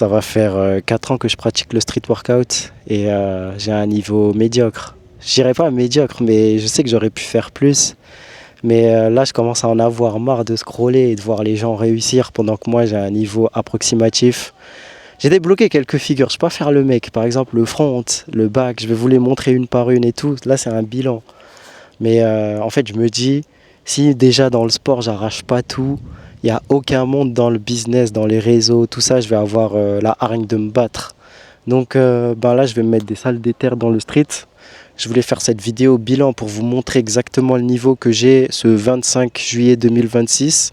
Ça va faire 4 ans que je pratique le street workout et j'ai un niveau médiocre. Je dirais pas médiocre, mais je sais que j'aurais pu faire plus. Mais là, je commence à en avoir marre de scroller et de voir les gens réussir pendant que moi, j'ai un niveau approximatif. J'ai débloqué quelques figures, je peux pas faire le mec. Par exemple, le front, le back, je vais vous les montrer une par une et tout. Là, c'est un bilan. Mais en fait, je me dis, si déjà dans le sport, j'arrache pas tout, il n'y a aucun monde dans le business, dans les réseaux, tout ça, je vais avoir la hargne de me battre. Donc là, je vais me mettre des salles d'éther dans le street. Je voulais faire cette vidéo bilan pour vous montrer exactement le niveau que j'ai ce 25 juillet 2026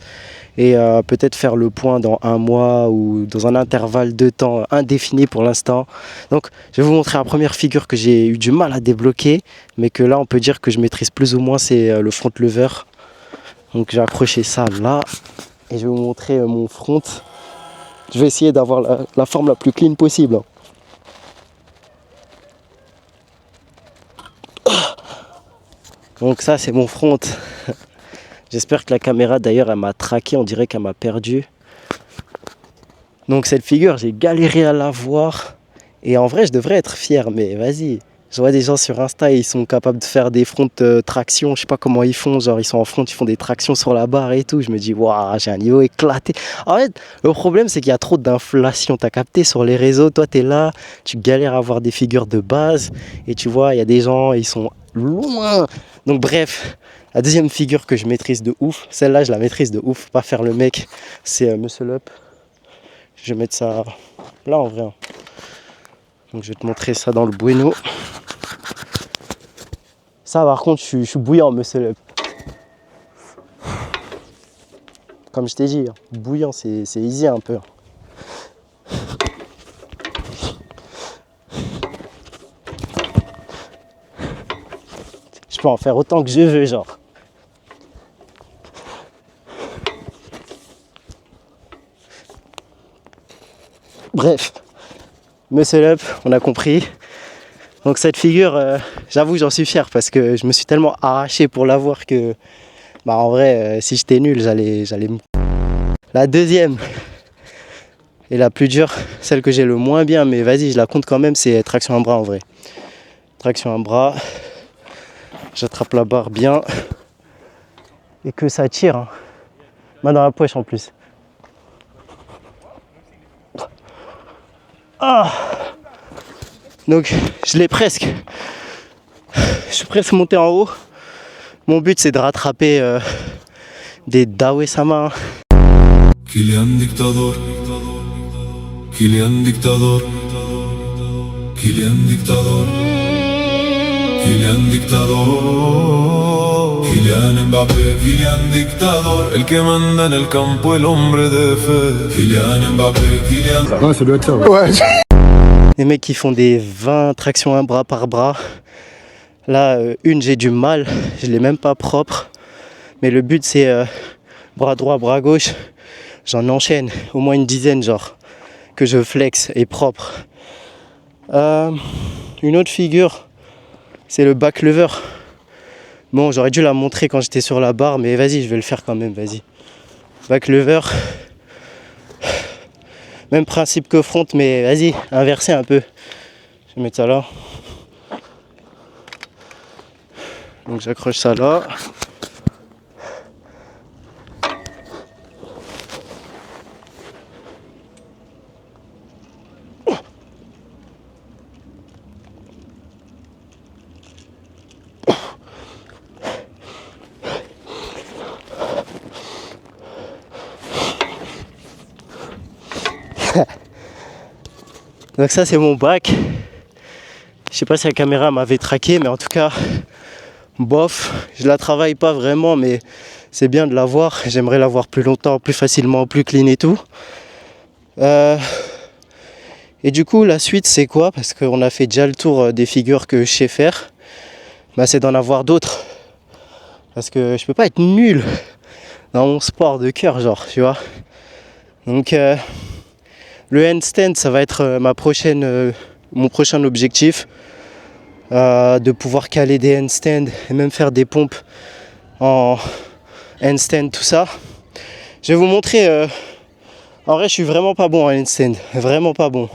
et peut-être faire le point dans un mois ou dans un intervalle de temps indéfini pour l'instant. Donc je vais vous montrer la première figure que j'ai eu du mal à débloquer, mais que là on peut dire que je maîtrise plus ou moins, c'est le front lever. Donc j'ai accroché ça là et je vais vous montrer mon front. Je vais essayer d'avoir la forme la plus clean possible. Donc ça c'est mon front. J'espère que la caméra d'ailleurs elle m'a traqué, on dirait qu'elle m'a perdu. Donc cette figure j'ai galéré à la voir. Et en vrai je devrais être fier, mais vas-y. Je vois des gens sur Insta, ils sont capables de faire des fronts traction, je sais pas comment ils font, genre ils sont en front, ils font des tractions sur la barre et tout. Je me dis waouh, j'ai un niveau éclaté. En fait le problème c'est qu'il y a trop d'inflation, t'as capté sur les réseaux, toi t'es là, tu galères à avoir des figures de base. Et tu vois, il y a des gens, ils sont loin. Donc bref, la deuxième figure que je maîtrise de ouf, celle-là je la maîtrise de ouf, pas faire le mec, c'est Muscle Up. Je vais mettre ça là en vrai. Donc je vais te montrer ça dans le bueno. Ça par contre je suis bouillant Muscle Up. Comme je t'ai dit, bouillant c'est easy un peu. Je peux en faire autant que je veux genre. Bref, Muscle Up, on a compris. Donc cette figure, j'avoue j'en suis fier parce que je me suis tellement arraché pour l'avoir que en vrai si j'étais nul j'allais me... La deuxième et la plus dure, celle que j'ai le moins bien, mais vas-y je la compte quand même, c'est traction à bras en vrai. Traction à bras, j'attrape la barre bien et que ça tire, hein. Main dans la poche en plus. Ah, donc je l'ai presque. Je suis presque monté en haut. Mon but c'est de rattraper des Dawe-sama. Kylian Dictador, Kylian Dictador, Kylian Dictador, Kylian Dictador, Kylian Mbappé, Kylian Dictador, el que manda en el campo, el hombre de fe, Kylian Mbappé, Kylian... Ouais, ça doit être ça, ouais. Les mecs qui font des 20 tractions un bras par bras. Là, une j'ai du mal, je l'ai même pas propre. Mais le but c'est bras droit, bras gauche. J'en enchaîne au moins une dizaine genre, que je flex et propre. Une autre figure, c'est le back lever. Bon, j'aurais dû la montrer quand j'étais sur la barre, mais vas-y, je vais le faire quand même, vas-y. Back lever. Même principe que front, mais vas-y, inverser un peu. Je vais mettre ça là. Donc j'accroche ça là. Donc ça c'est mon bac. Je sais pas si la caméra m'avait traqué, mais en tout cas, bof, je la travaille pas vraiment, mais c'est bien de l'avoir. J'aimerais l'avoir plus longtemps, plus facilement, plus clean et tout. Et du coup la suite c'est quoi? Parce qu'on a fait déjà le tour des figures que je sais faire. C'est d'en avoir d'autres. Parce que je peux pas être nul dans mon sport de cœur, genre, tu vois. Donc le handstand, ça va être mon prochain objectif. De pouvoir caler des handstands et même faire des pompes en handstand, tout ça. Je vais vous montrer En vrai, je suis vraiment pas bon à handstand, vraiment pas bon.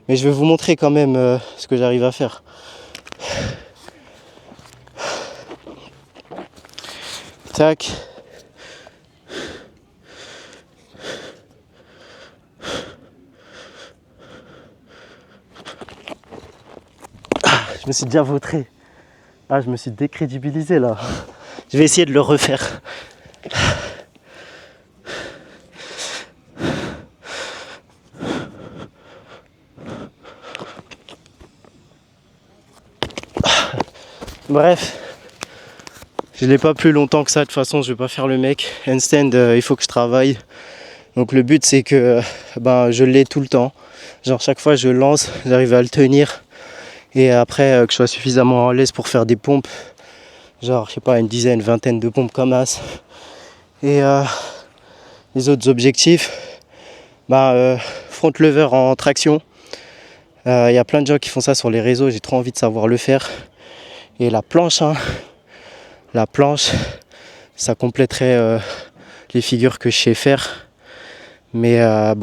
Mais je vais vous montrer quand même ce que j'arrive à faire. Tac. Je me suis déjà vautré. Ah, je me suis décrédibilisé là. Je vais essayer de le refaire. Bref, je l'ai pas plus longtemps que ça. De toute façon, je vais pas faire le mec. Handstand, il faut que je travaille. Donc le but c'est que je l'ai tout le temps. Genre chaque fois je lance, j'arrive à le tenir. Et après que je sois suffisamment à l'aise pour faire des pompes. Genre je sais pas, une dizaine, vingtaine de pompes comme as. Et les autres objectifs, front lever en traction. Il y a plein de gens qui font ça sur les réseaux, j'ai trop envie de savoir le faire. Et la planche, la planche, ça compléterait les figures que je sais faire. Mais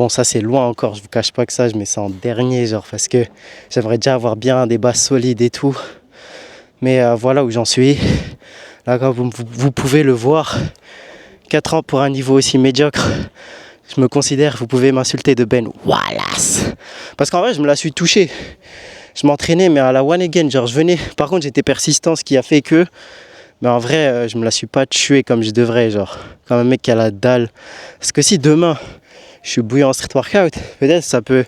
ça c'est loin encore, je vous cache pas que ça, je mets ça en dernier, genre parce que j'aimerais déjà avoir bien des bases solides et tout. Mais voilà où j'en suis. Là, comme vous pouvez le voir, 4 ans pour un niveau aussi médiocre. Je me considère, vous pouvez m'insulter de Ben Wallace. Parce qu'en vrai, je me la suis touché. Je m'entraînais, mais à la one again, genre je venais. Par contre, j'étais persistant, ce qui a fait que. Mais en vrai, je me la suis pas tué comme je devrais, genre. Comme un mec qui a la dalle. Parce que si demain, je suis bouillant en street workout, peut-être ça peut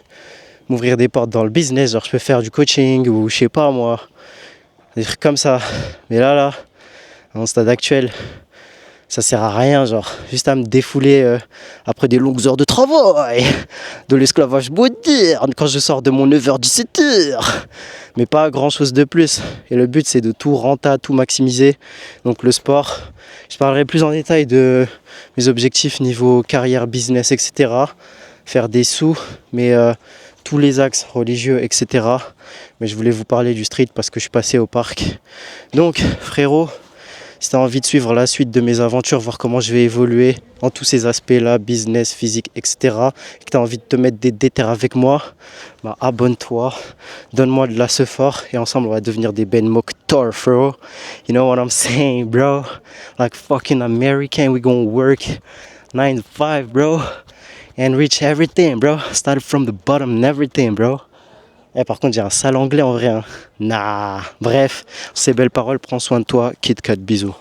m'ouvrir des portes dans le business. Genre, je peux faire du coaching ou je sais pas moi. Des trucs comme ça. Mais là, à mon stade actuel, ça sert à rien, genre, juste à me défouler après des longues heures de travail, de l'esclavage moderne, quand je sors de mon 9h-17h, mais pas grand chose de plus. Et le but c'est de tout renta, tout maximiser, donc le sport. Je parlerai plus en détail de mes objectifs niveau carrière, business, etc. Faire des sous, mais tous les axes religieux, etc. Mais je voulais vous parler du street parce que je suis passé au parc. Donc frérot, si tu as envie de suivre la suite de mes aventures, voir comment je vais évoluer en tous ces aspects-là, business, physique, etc., et que tu as envie de te mettre des déterres avec moi, abonne-toi, donne-moi de la fort et ensemble on va devenir des Ben Mokhtar, bro. You know what I'm saying, bro? Like fucking American, we gonna work 9 to 5, bro, and reach everything, bro. Started from the bottom and everything, bro. Par contre, j'ai un sale anglais en vrai. Nah, bref, ces belles paroles, prends soin de toi, Kit Kat, bisous.